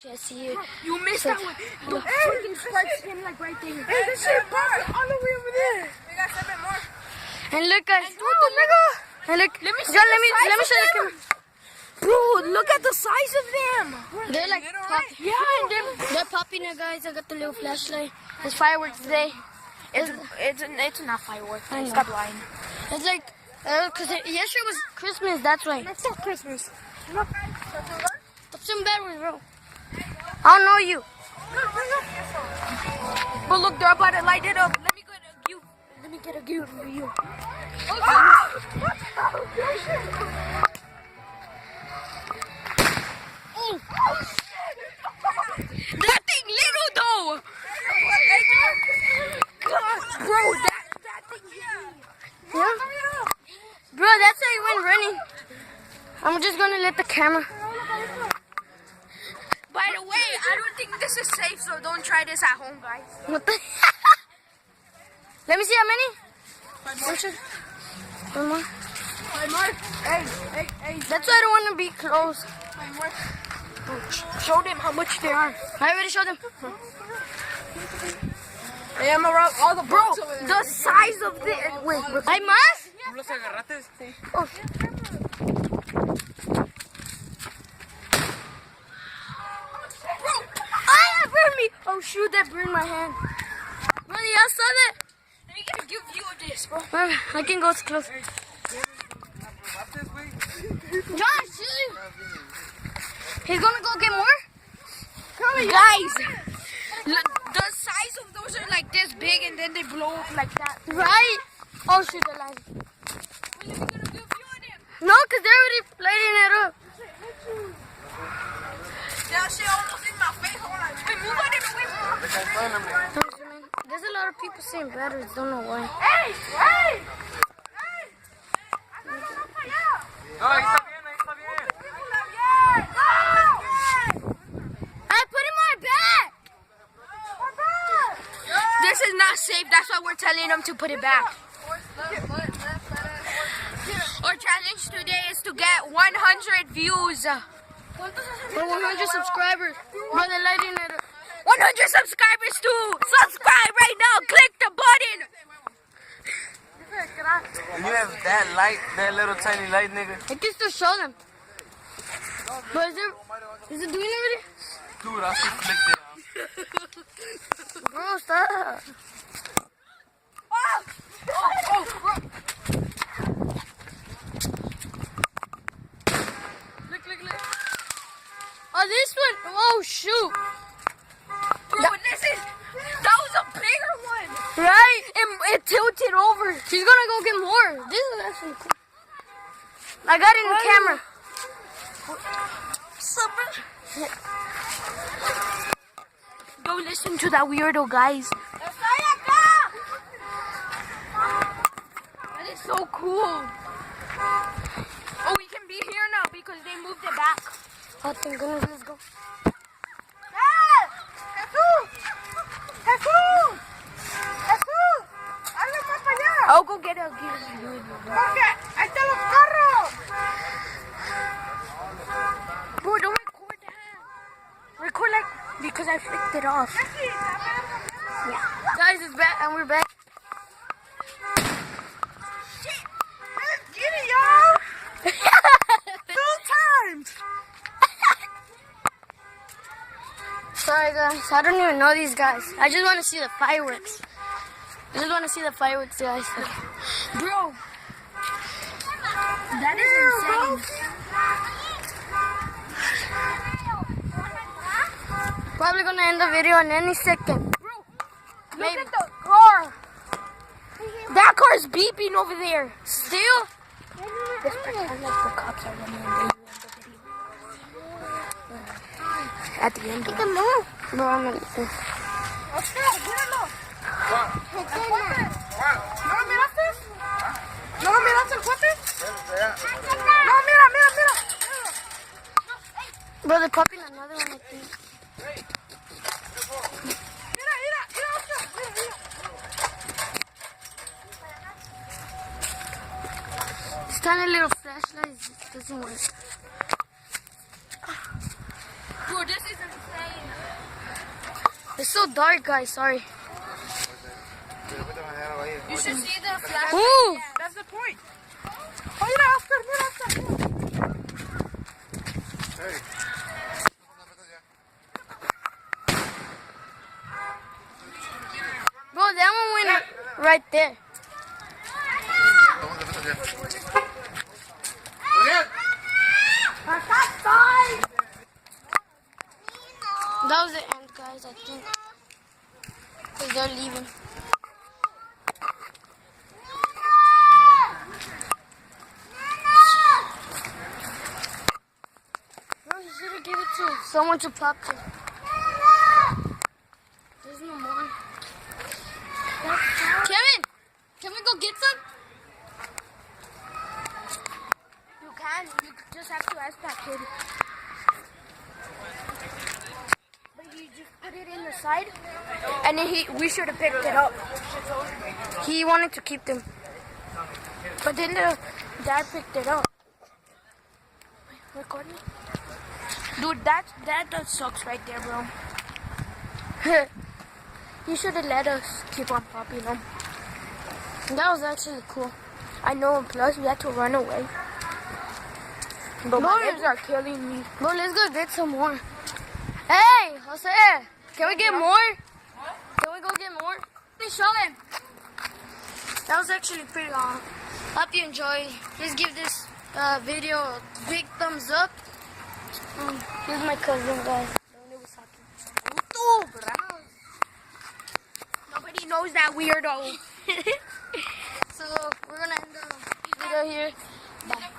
I see it. You missed that one. The freaking sparks came like right there. Hey, this shit popped all the way over there. We got 7 more. And look, guys. nigga. And look. Let me see John, the let me size show of the them. camera. Bro, look at the size of them. They're like popping. Yeah, and They're popping it, guys. I got the little flashlight. It's fireworks today. it's not fireworks. I know. Stop lying. It's like, cause yesterday was Christmas. That's why. It's not Christmas. Some bad ones, bro. I don't know you. But look, they're about to light it up. Let me get a view for you. Oh, that thing little though. God, bro, that thing. Yeah. Bro, that's how you went running. I'm just gonna let the camera. By the way, I don't think this is safe, so don't try this at home, guys. What the? Let me see how many. 5 more. One more. 5 more. Hey. That's why I don't want to be close. 5 more. Show them how much they are. I already showed them. Hey, I'm around all the bro. The size of the wait. ¿Hay más? ¿Tú los agarraste? Oh. That burned me. Oh shoot, that burned my hand. Really, I saw that. Let me get a good view of this, bro. I can go close. Josh, he's gonna go get more? Guys, the size of those are like this big, and then they blow up like that. Right? Oh shoot, the line. Let me get a good view of them. No, because they're already lighting it up. That shit almost in my face. Hold on. Wait, move on it away from me. There's a lot of people saying batteries, don't know why. Hey! No, ahí está bien, ahí está bien. I put in my bag! This is not safe. That's why we're telling them to put it back. Our challenge today is to get 100 views. For 100 subscribers. Bro, they're lighting it up. 100 subscribers to subscribe right now. Click the button. You have that light, that little tiny light, nigga. I can still show them. But is it doing already? Dude, I should flick it off. Bro, stop. Look. Oh, this one. Oh, shoot. Bro, that was a bigger one. Right? It tilted over. She's gonna go get more. This is actually cool. I got it in the camera. Don't listen to that weirdo, guys. That is so cool. Oh, we can be here now because they moved it back. Oh, thank goodness. Let's go. I'll go get a Bro, don't record that. Record like because I flicked it off. Guys, it's back and we're back. Sorry, guys. I don't even know these guys. I just want to see the fireworks. Guys. Bro, that is insane. Probably gonna end the video in any second. Look at the car. That car is beeping over there. Still? This pretend like the cops are running and they end the video. At the end. Bro, I'm gonna... ¿No lo miraste el coche? No, mira. Bro, they're popping another one, I think. This tiny little flashlight doesn't work. Bro, this is insane. It's so dark, guys. Sorry. You should see the flash. Ooh. That's the point. Oh, mira, Oscar, mira, Oscar. Hey. Bro, that one went right there. That was the end, guys, I think. Because they're leaving. Bro, you should have given it to someone to pop to. There's no more. Kevin! Can we go get some? You can. You just have to ask that kid. But you just put it in the side, and then we should have picked it up. He wanted to keep them, but then the dad picked it up. Recording? Dude, that sucks right there, bro. You should have let us keep on popping them. That was actually cool. I know, and plus we had to run away. But my legs are killing me. Bro, let's go get some more. Hey, Jose, can we get more? Can we go get more? Show him. That was actually pretty long. Hope you enjoyed. Please give this video a big thumbs up. This is my cousin, guys. Nobody knows that weirdo. So we're gonna end the video here. Bye.